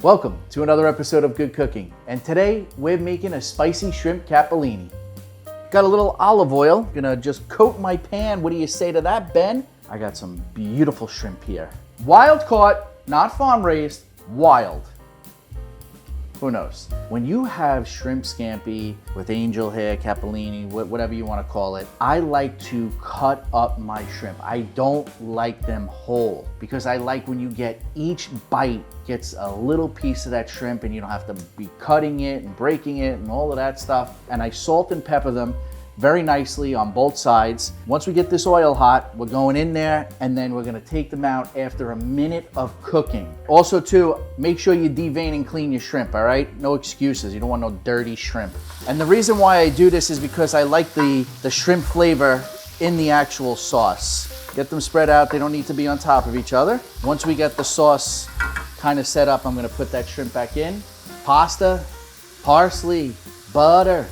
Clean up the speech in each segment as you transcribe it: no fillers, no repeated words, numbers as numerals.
Welcome to another episode of Good Cooking, and today we're making a spicy shrimp capellini. Got a little olive oil, gonna just coat my pan. What do you say to that, Ben? I got some beautiful shrimp here. Wild caught, not farm raised, wild. Who knows? When you have shrimp scampi with angel hair, capellini, whatever you want to call it, I like to cut up my shrimp. I don't like them whole because I like when you get each bite gets a little piece of that shrimp and you don't have to be cutting it and breaking it and all of that stuff. And I salt and pepper them very nicely on both sides. Once we get this oil hot, we're going in there and then we're gonna take them out after a minute of cooking. Also too, make sure you devein and clean your shrimp, all right? No excuses, you don't want no dirty shrimp. And the reason why I do this is because I like the shrimp flavor in the actual sauce. Get them spread out, they don't need to be on top of each other. Once we get the sauce kind of set up, I'm gonna put that shrimp back in. Pasta, parsley, butter,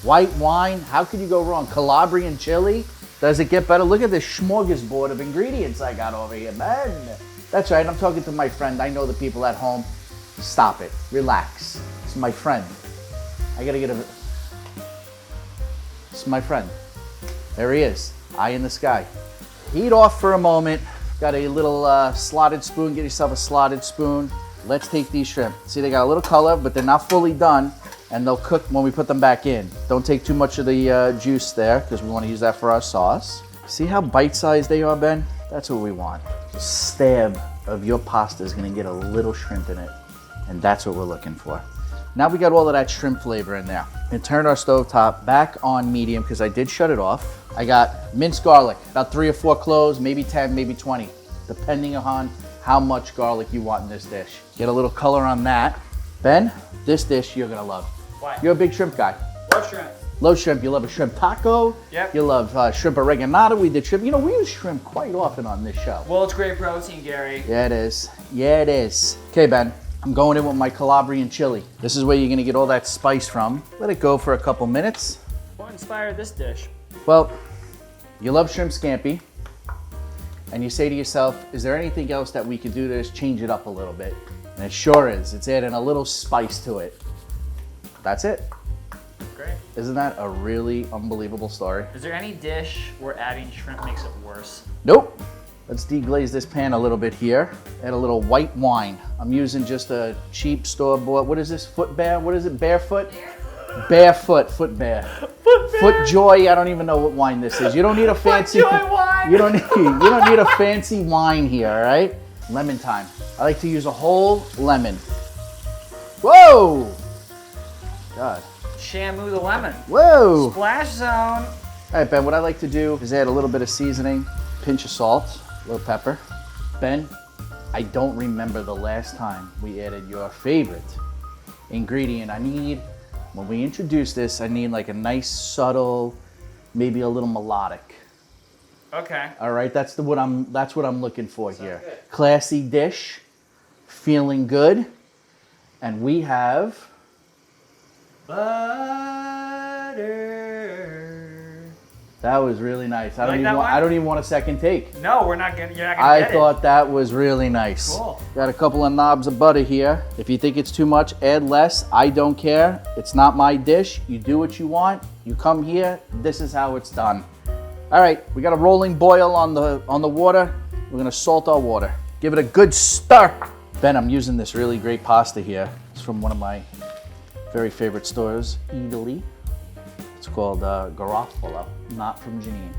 white wine, how could you go wrong? Calabrian chili, does it get better? Look at this smorgasbord of ingredients I got over here, man. That's right, I'm talking to my friend. I know the people at home. Stop it, relax. It's my friend. I gotta get a, it's my friend. There he is, eye in the sky. Heat off for a moment. Got a little slotted spoon, get yourself a slotted spoon. Let's take these shrimp. See, they got a little color, but they're not fully done. And they'll cook when we put them back in. Don't take too much of the juice there because we want to use that for our sauce. See how bite-sized they are, Ben? That's what we want. A stab of your pasta is going to get a little shrimp in it, and that's what we're looking for. Now we got all of that shrimp flavor in there. And turn our stovetop back on medium because I did shut it off. I got minced garlic, about 3 or 4 cloves, maybe 10, maybe 20, depending on how much garlic you want in this dish. Get a little color on that. Ben, this dish you're going to love. Why? You're a big shrimp guy. Love shrimp. Love shrimp. You love a shrimp taco. Yep. You love shrimp oreganata. We did shrimp. You know, we use shrimp quite often on this show. Well, it's great protein, Gary. Yeah, it is. Yeah, it is. Okay, Ben, I'm going in with my Calabrian chili. This is where you're going to get all that spice from. Let it go for a couple minutes. What inspired this dish? Well, you love shrimp scampi, and you say to yourself, is there anything else that we could do to just change it up a little bit? And it sure is. It's adding a little spice to it. That's it. Great. Isn't that a really unbelievable story? Is there any dish where adding shrimp makes it worse? Nope. Let's deglaze this pan a little bit here. Add a little white wine. I'm using just a cheap store-bought, what is this, Foot Bear? What is it, Barefoot? Barefoot, Foot Bear. Foot Joy, I don't even know what wine this is. You don't need a fancy, Foot Joy wine! you don't need a fancy wine here, all right? Lemon time. I like to use a whole lemon. Whoa! God. Shamu the lemon. Whoa! Splash zone. All right, Ben, what I like to do is add a little bit of seasoning, pinch of salt, a little pepper. Ben, I don't remember the last time we added your favorite ingredient. When we introduce this, I need like a nice, subtle, maybe a little melodic. Okay. All right, that's what I'm looking for here. good. Classy dish, feeling good, and we have butter. that was really nice. I Like that one? don't even want a second take. No, you're not gonna get it. Thought that was really nice. Cool. Got a couple of knobs of butter here. If you think it's too much, add less. I don't care. It's not my dish. You do what you want. You come here. This is how it's done. All right, we got a rolling boil on the water. We're gonna salt our water. Give it a good stir. Ben, I'm using this really great pasta here. It's from one of my very favorite stores, Italy. It's called Garofalo, not from Janine.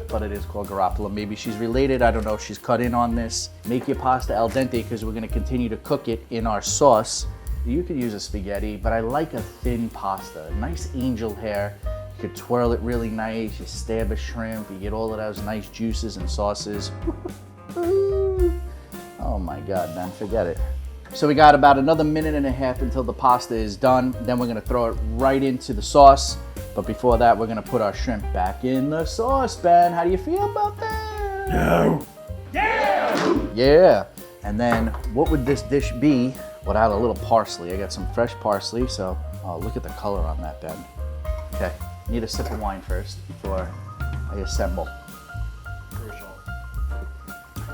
But it is called Garofalo. Maybe she's related, I don't know if she's cut in on this. Make your pasta al dente because we're gonna continue to cook it in our sauce. You could use a spaghetti, but I like a thin pasta, nice angel hair. You could twirl it really nice, you stab a shrimp, you get all of those nice juices and sauces. Oh my God, man, forget it. So we got about another minute and a half until the pasta is done. Then we're gonna throw it right into the sauce. But before that, we're gonna put our shrimp back in the sauce, Ben. How do you feel about that? No. Yeah. Yeah. And then what would this dish be without a little parsley? I got some fresh parsley, so look at the color on that, Ben. Okay, need a sip of wine first before I assemble. Crucial.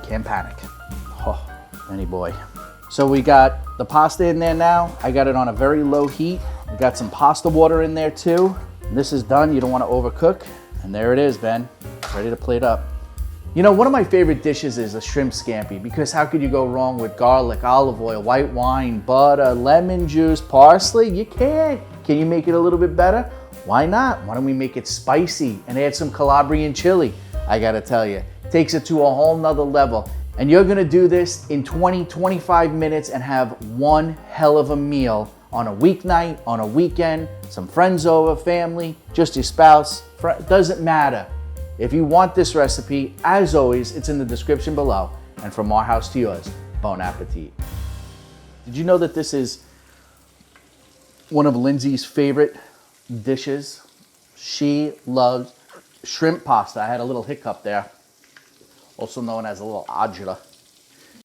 Can't panic. Oh, any boy. So we got the pasta in there now. I got it on a very low heat. We got some pasta water in there too. And this is done. You don't want to overcook. And there it is, Ben. Ready to plate up. You know, one of my favorite dishes is a shrimp scampi, because how could you go wrong with garlic, olive oil, white wine, butter, lemon juice, parsley? You can't. Can you make it a little bit better? Why not? Why don't we make it spicy and add some Calabrian chili? I gotta tell you, takes it to a whole nother level. And you're gonna do this in 20, 25 minutes and have one hell of a meal on a weeknight, on a weekend, some friends over, family, just your spouse, doesn't matter. If you want this recipe, as always, it's in the description below. And from our house to yours, bon appetit. Did you know that this is one of Lindsay's favorite dishes? She loves shrimp pasta. I had a little hiccup there, also known as a little agita.